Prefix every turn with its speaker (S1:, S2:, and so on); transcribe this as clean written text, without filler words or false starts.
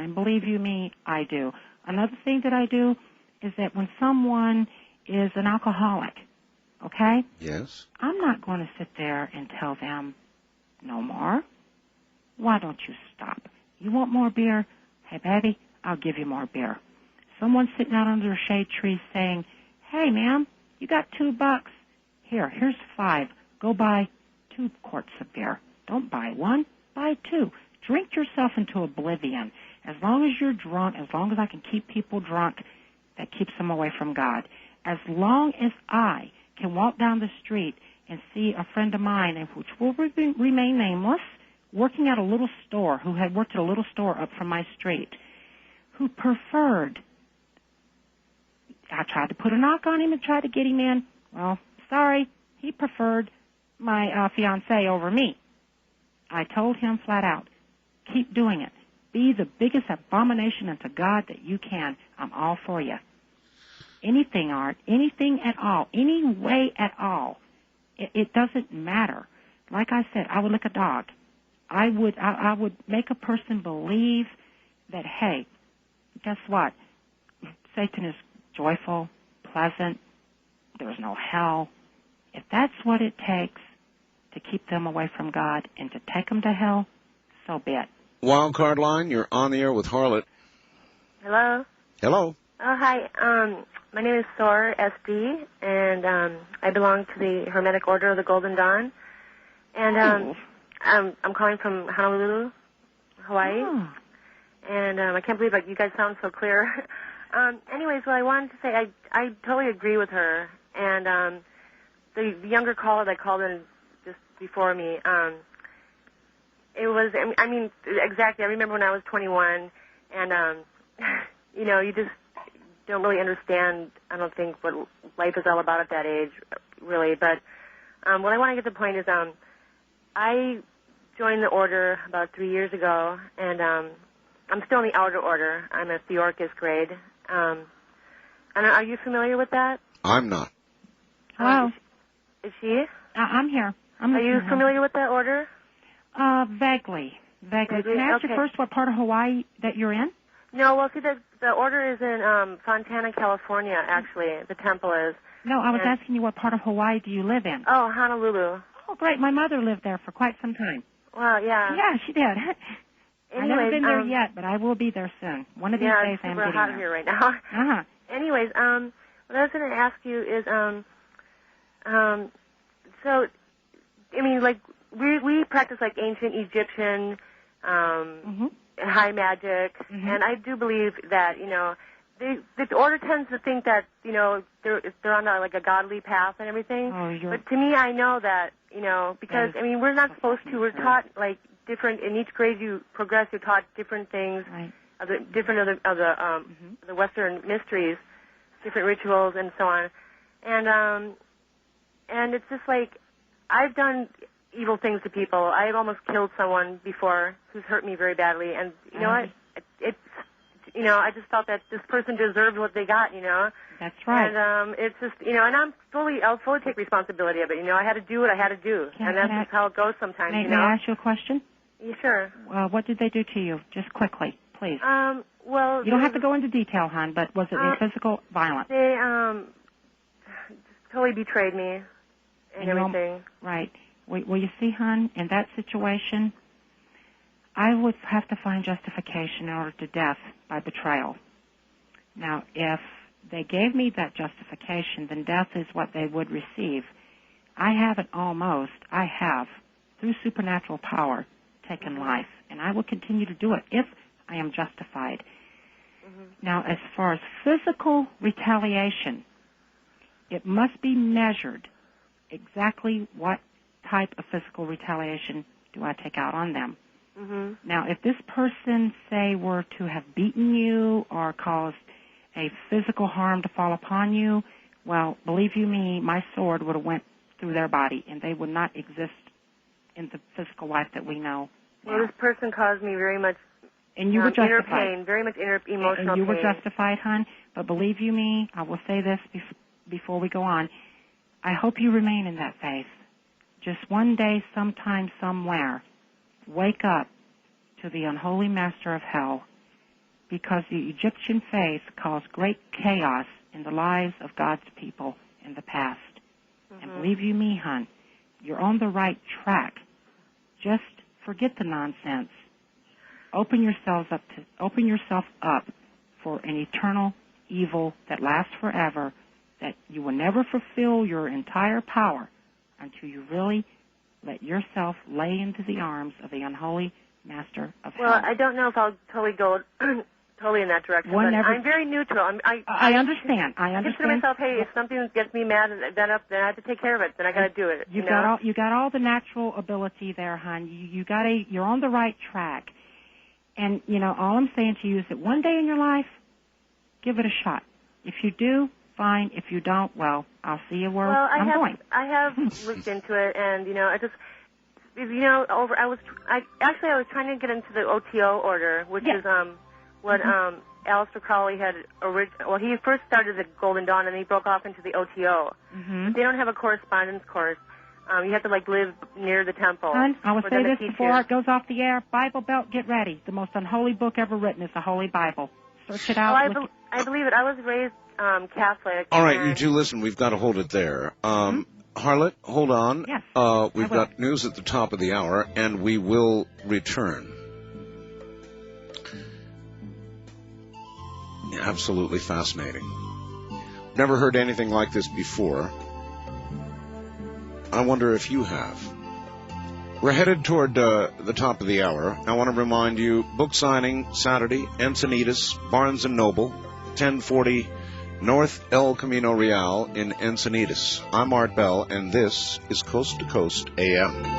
S1: And believe you me, I do. Another thing that I do is that when someone is an alcoholic, okay?
S2: Yes.
S1: I'm not going to sit there and tell them, no more. Why don't you stop? You want more beer? Hey, baby, I'll give you more beer. Someone sitting out under a shade tree saying, hey, ma'am, you got $2. Here's 5. Go buy 2 quarts of beer. Don't buy 1, buy 2. Drink yourself into oblivion. As long as you're drunk, as long as I can keep people drunk, that keeps them away from God. As long as I can walk down the street and see a friend of mine, which will remain nameless, working at a little store, who had worked at a little store up from my street, who preferred, I tried to put a knock on him and tried to get him in. Well, sorry, he preferred my fiancé over me. I told him flat out, keep doing it. Be the biggest abomination unto God that you can. I'm all for you. Anything, Art, anything at all, any way at all. It doesn't matter. Like I said, I would lick a dog. I would make a person believe that, hey, guess what? Satan is joyful, pleasant. There's no hell. If that's what it takes to keep them away from God and to take them to hell, so be it.
S2: Wildcard line, you're on the air with Harlot.
S3: Hello?
S2: Hello.
S3: Oh, hi. My name is Sor S.D., and I belong to the Hermetic Order of the Golden Dawn. And I'm calling from Honolulu, Hawaii.
S1: Oh.
S3: And I can't believe you guys sound so clear. Anyways, what I wanted to say, I totally agree with her. And the younger caller that called in just before me, it was, I mean, exactly. I remember when I was 21, and, you just don't really understand, I don't think, what life is all about at that age, really. But what I want to get to the point is I joined the order about 3 years ago, and I'm still in the outer order. I'm a Theorcus grade. And are you familiar with that?
S2: I'm not.
S1: Hello.
S3: Is she?
S1: I'm here.
S3: Are you familiar with that order?
S1: Vaguely. Can I ask you first what part of Hawaii that you're in?
S3: No, well, see, the order is in Fontana, California, actually. The temple is.
S1: No, I was asking you what part of Hawaii do you live in?
S3: Oh, Honolulu.
S1: Oh, great. My mother lived there for quite some time.
S3: Well, yeah.
S1: Yeah, she did. I've never been there yet, but I will be there soon. One of these days I'm getting there.
S3: Yeah, it's super hot here right now.
S1: Uh-huh.
S3: Anyways, what I was going to ask you is, so, I mean, like, we practice, like, ancient Egyptian, high magic, and I do believe that, the order tends to think that, they're on a godly path and everything. But to me, I know that, because, I mean, we're not supposed to. We're taught, like, different, in each grade you progress, you're taught different things, of the Western mysteries, different rituals and so on. And it's just like, I've done evil things to people. I've almost killed someone before who's hurt me very badly, and you know what? I just felt that this person deserved what they got,
S1: That's right.
S3: And it's just, and I'll fully take responsibility of it. I had to do what I had to do, and that's just how it goes sometimes.
S1: May I ask you a question?
S3: Yeah, sure.
S1: What did they do to you? Just quickly, please.
S3: Well,
S1: you don't have to go into detail, hon, but was it physical violence?
S3: They totally betrayed me and everything.
S1: Right. Well, you see, hon, in that situation, I would have to find justification in order to death by betrayal. Now, if they gave me that justification, then death is what they would receive. I haven't I have, through supernatural power, taken life, and I will continue to do it if I am justified. Now, as far as physical retaliation, it must be measured exactly what type of physical retaliation do I take out on them. Now, if this person, say, were to have beaten you or caused a physical harm to fall upon you, well, believe you me, my sword would have went through their body, and they would not exist in the physical life that we know now.
S3: Well, this person caused me very much
S1: inner
S3: pain, very much inner emotional pain.
S1: And you were justified, hon, but believe you me, I will say this before we go on. I hope you remain in that faith. Just one day, sometime, somewhere, wake up to the unholy master of hell because the Egyptian faith caused great chaos in the lives of God's people in the past. And believe you me, hon, you're on the right track. Just forget the nonsense. Open yourself up for an eternal evil that lasts forever, that you will never fulfill your entire power until you really let yourself lay into the arms of the unholy master of hell.
S3: Well, I don't know if I'll totally go totally in that direction, but I'm very neutral.
S1: I understand. I
S3: consider myself, hey, if something gets me mad and then I have to take care of it, then I got to do it.
S1: You got all the natural ability there, hon. You're on the right track. And, all I'm saying to you is that one day in your life, give it a shot. If you do, fine. If you don't, well, I'll see you where I'm going.
S3: I have looked into it, and, I was trying to get into the OTO order, which is what Aleister Crowley had he first started the Golden Dawn, and he broke off into the OTO. But they don't have a correspondence course. You have to, live near the temple.
S1: Hon, I will say this before it goes off the air. Bible Belt, get ready. The most unholy book ever written is the Holy Bible. Search it out.
S3: I believe it. I was raised Catholic.
S2: All right, you two, listen, we've got to hold it there. Harlot, hold on.
S1: Yes.
S2: We've got news at the top of the hour, and we will return. Absolutely fascinating. Never heard anything like this before. I wonder if you have. We're headed toward the top of the hour. I want to remind you, book signing Saturday, Encinitas, Barnes & Noble, 1040 North El Camino Real in Encinitas. I'm Art Bell, and this is Coast to Coast AM.